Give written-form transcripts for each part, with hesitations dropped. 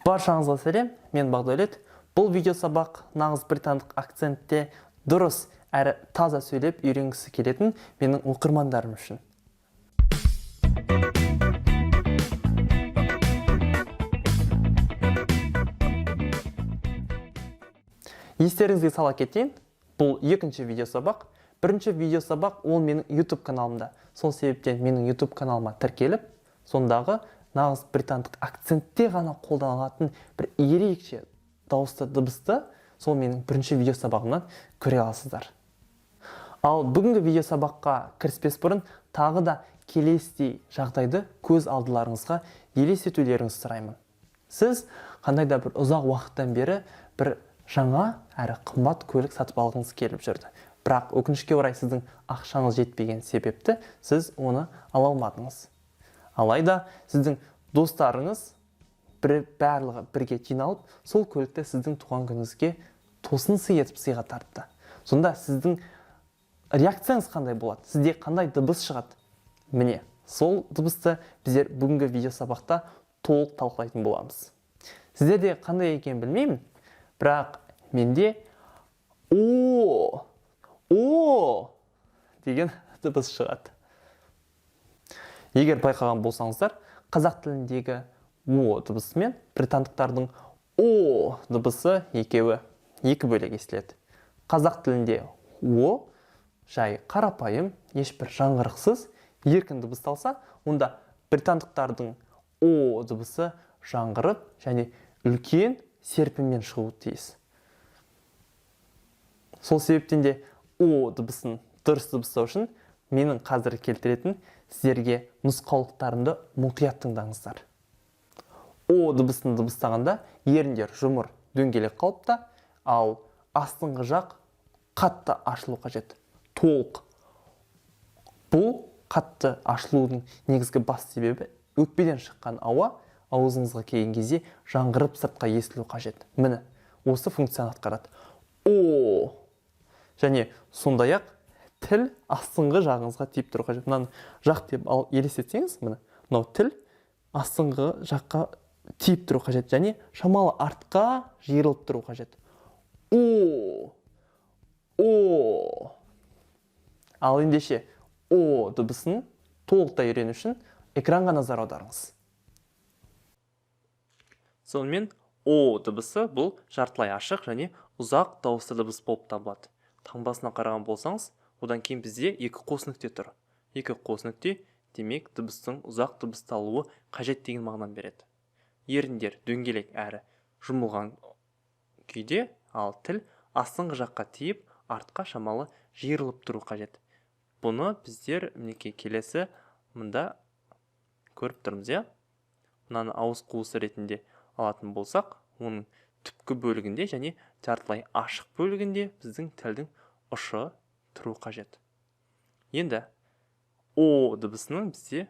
Баршаңызға сәлем, мен Бағдәулет. Бұл видео сабақ нағыз британдық акцентте дұрыс әрі таза сөйлеп үйренгісі келетін менің оқырмандарым үшін. Естеріңізге сала кетейін, бұл екінші видео сабақ. Бірінші видео сабақ ол менің YouTube каналымда. Сол себептен менің YouTube каналыма тіркеліп, сондағы нағыз британдық акцентте ғана қолданылатын бір ерекше дауысты дыбысты сол менің бірінші видео сабағымнан көре аласыздар. Ал бүгінгі видео сабаққа кіріспес бұрын тағы да келесідей жағдайды көз алдыларыңызға елестетулеріңізді сұраймын. Сіз қандай да бір ұзақ уақыттан бері бір жаңа әрі қымбат көлік сатып алғыңыз келіп жүрді. Бірақ өкінішке орай сіздің ақшаңыз жетпеген себепті сіз оны ала алмадыңыз. Алайда сіздің достарыңыз барлығы бірге жиналып, сол көлікті сіздің туған күніңізге тосын сый етіп сыйға тартты. Сонда сіздің реакцияңыз қандай болады? Сізде қандай дыбыс шығады? Міне, сол дыбысты біздер бүгінгі видео сабақта толық талқылайтын боламыз. Сіздерде қандай екенін білмеймін, бірақ менде о деген дыбыс шығады. Егер байқаған болсаңыздар, қазақ тіліндегі о дыбысы мен британдықтардың о дыбысы екеуі екі бөлек естіледі. Қазақ тілінде о жай қарапайым, ешбір жаңғырықсыз, еркін дыбысталса, онда британдықтардың о дыбысы жаңғырып және үлкен серпінмен шығуы тиіс. Сол себептен де о дыбысын дұрыс дыбыстау үшін менің қазір келтіретін сіздерге нұсқаулықтарымды мұқият тыңдаңыздар. О дыбысын дыбыстағанда еріндер жұмыр дөңгелек қалыпта, ал астыңғы жақ қатты ашылу қажет. Толық. Бұл қатты ашылудың негізгі басты себебі өкпеден шыққан ауа аузыңызға келген кезде жаңғырып сыртқа естілу қажет. Міне, осы функцияны атқарады. О. Және сондай-ақ тіл астыңғы жағыңызға тиіп тұру қажет. Мынаны жақ деп елестетсеңіз, міне, мынау тіл астыңғы жаққа тиіп тұру қажет және шамалы артқа жиырылып тұру қажет. О. Ал ендеше о дыбысын толықтай үйрену үшін экранға назар аударыңыз. Сонымен о дыбысы бұл жартылай ашық және ұзақ дауысты дыбыс болып табылады. Таңбасына қараған болсаңыз, одан кейін бізде екі қос нүкте тұр. Екі қос нүкте демек дыбыстың ұзақ дыбысталуы қажет деген мағынаны береді. Еріндер дөңгелек әрі жұмылған күйде, ал тіл астыңғы жаққа тиіп, артқа шамалы жиырылып тұру қажет. Бұны біздер мінекей келесі мында көріп тұрмыз, иә? Мынаны ауыз қуысы ретінде алатын болсақ, оның түпкі бөлігінде және жартылай ашық бөлігінде біздің тілдің ұшы тұру қажет. Енді о дыбысының бізде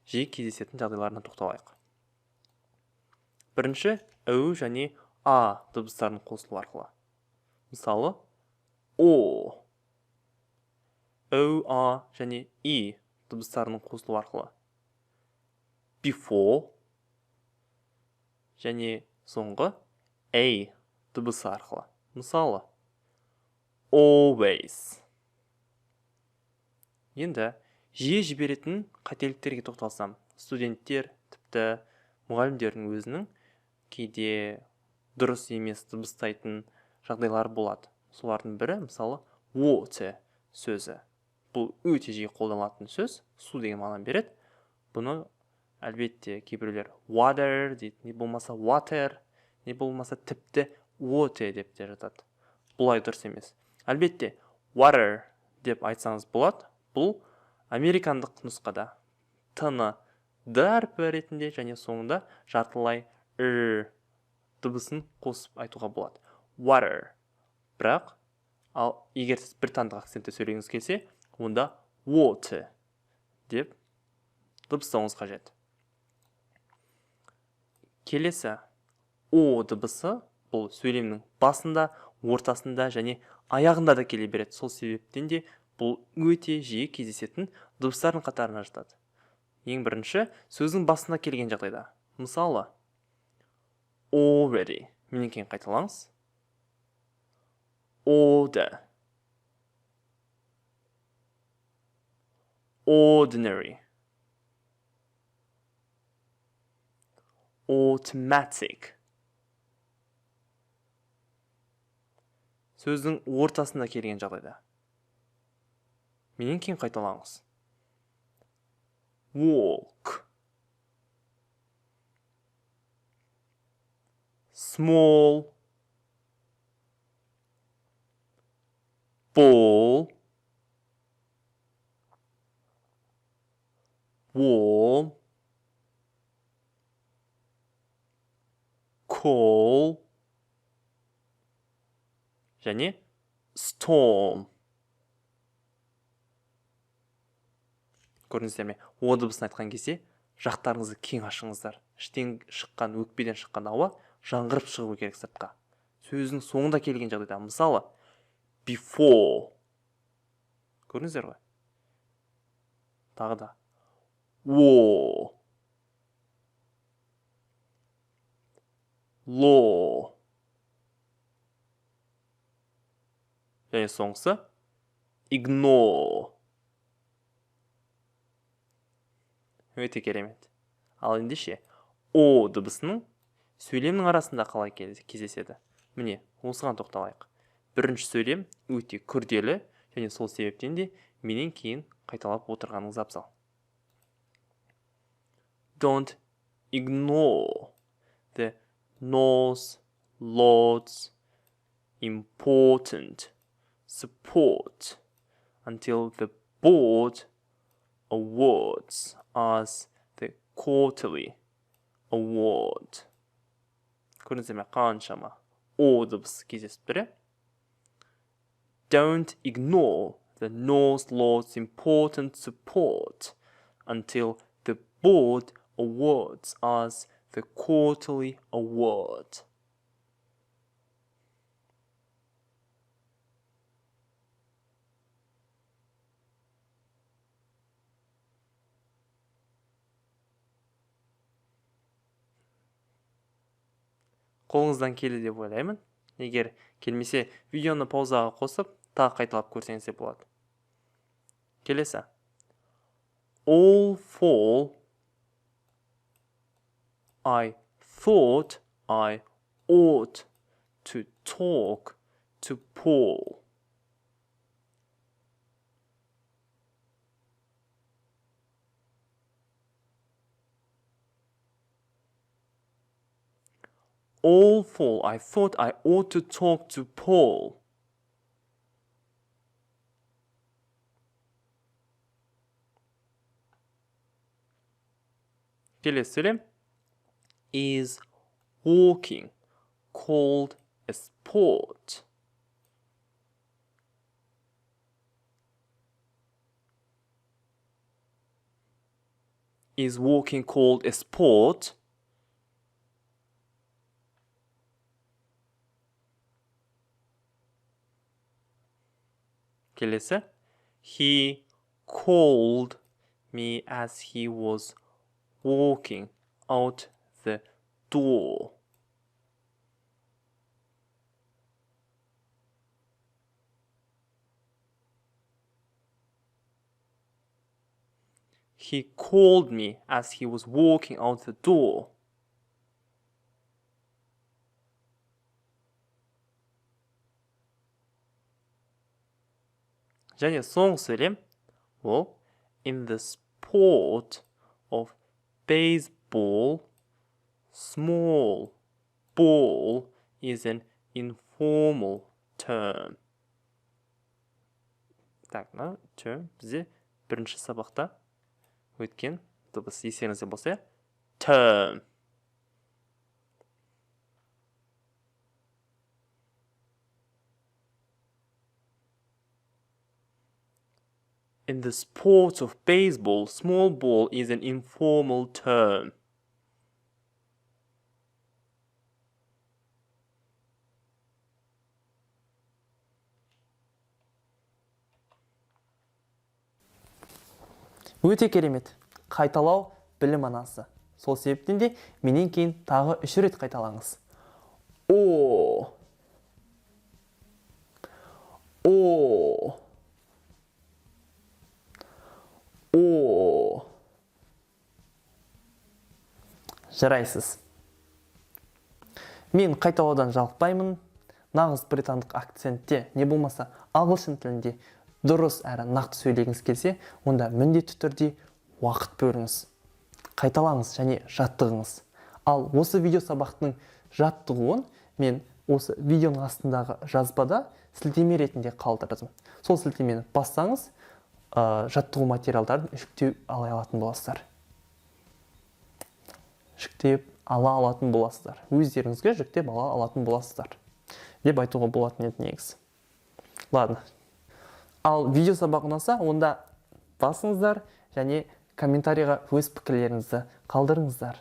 жиі кездесетін жағдайларына тоқталайық. Бірінші өу және а дыбыстарын қосылу арқылы. Мысалы, о. Өу, а және и дыбыстарының қосылу арқылы. Before және соңғы a дыбысы арқылы. Мысалы, always. Енді жиі жіберетін қателіктерге тоқталсам, студенттер, тіпті мұғалімдердің өзінің кейде дұрыс емес дыбыстайтын жағдайлар болады. Солардың бірі, мысалы, water сөзі. Бұл өте жиі қолданылатын сөз, су деген мағынаны береді. Бұны әлбетте кейбіреулер water дейді, не болмаса water, не болмаса тіпті water деп те жатады. Бұлай дұрыс емес. Әлбетте water деп айтсаңыз болады. Бұл американдық нұсқада т-ны д әрпі ретінде және соңында жартылай дыбысын қосып айтуға болады. Water. Бірақ, ал егер сіз британдық акцентте сөйлегіңіз келсе, онда water деп дыбыстауыңыз қажет. Келесі о дыбысы бұл сөйлемнің басында, ортасында және аяғында да келе береді. Сол себептен де бұл өте жиі кездесетін дыбыстардың қатарына жатады. Ең бірінші сөздің басына келген жағдайда. Мысалы, already. Менен кейін қайталаңыз. Order. Ordinary. Automatic. Сөздің ортасында келген жағдайда. Менен кейін қайталаңыз. Walk. Small. Ball. Warm. Call. және storm. Көрдіңіздер ме? О дыбысын айтқан кезде жақтарыңызды кең ашыңыздар. Іштен шыққан, өкпеден шыққан ауа жаңғырып шығу керек сыртқа. Сөздің соңында келген жағдайда, мысалы, before. Көрдіңіздер ғой? Тағы да. War. Law. және соңғысы ignore. Өте керемет. Ал ендеше о дыбысының сөйлемнің арасында қалай кездеседі? Міне, осыған тоқталайық. Бірінші сөйлем өте күрделі, және сол себептен де менен кейін қайталап отырғаныңыз абзал. Don't ignore the Norse Lord's important support until the board awards us the quarterly award. Көрдіңіздер ме, қаншама о дыбысы кездесіп тұр. Don't ignore the Norse Lord's important support until the board awards us the quarterly award. Қолыңыздан келді деп ойлаймын. Егер келмесе, видеоны паузаға қосып, тағы қайталап көрсеңіз де болады. Келесі. All fall. I thought I ought to talk to Paul. All fall. I thought I ought to talk to Paul. Келесі сөйлем. Is walking called a sport? Is walking called a sport? Келесі. He called me as he was walking out the door. He called me as he was walking out the door. және соңғы сөйлем ол in the sport of baseball, small ball is an informal term. Так, мына term бізде бірінші сабақта өткен дыбыс естеріңізде болса, term. In the sport of baseball, small ball is an informal term. Өте керемет. Қайталау білім анасы. Сол себептен де менен кейін тағы 3 рет қайталаңыз. О. О. О. Жарайсыз. Мен қайталаудан жалықпаймын. Нағыз британдық акцентте, не болмаса ағылшын тілінде дұрыс әрі нақты сөйлегіңіз келсе, онда міндетті түрде уақыт бөліңіз. Қайталаңыз және жаттығыңыз. Ал осы видео сабақтың жаттығуын мен осы видеоның астындағы жазбада сілтеме ретінде қалдырдым. Сол сілтемені бассаңыз, жаттығу материалдарын жүктеп ала алатын боласыздар. Жүктеп ала алатын боласыздар. Өздеріңізге жүктеп ала алатын боласыздар деп айтуға болатын еді негізі. Ладно. Ал видео сабақ ұнаса, онда басыңыздар және комментарийға өз пікірлеріңізді қалдырыңыздар.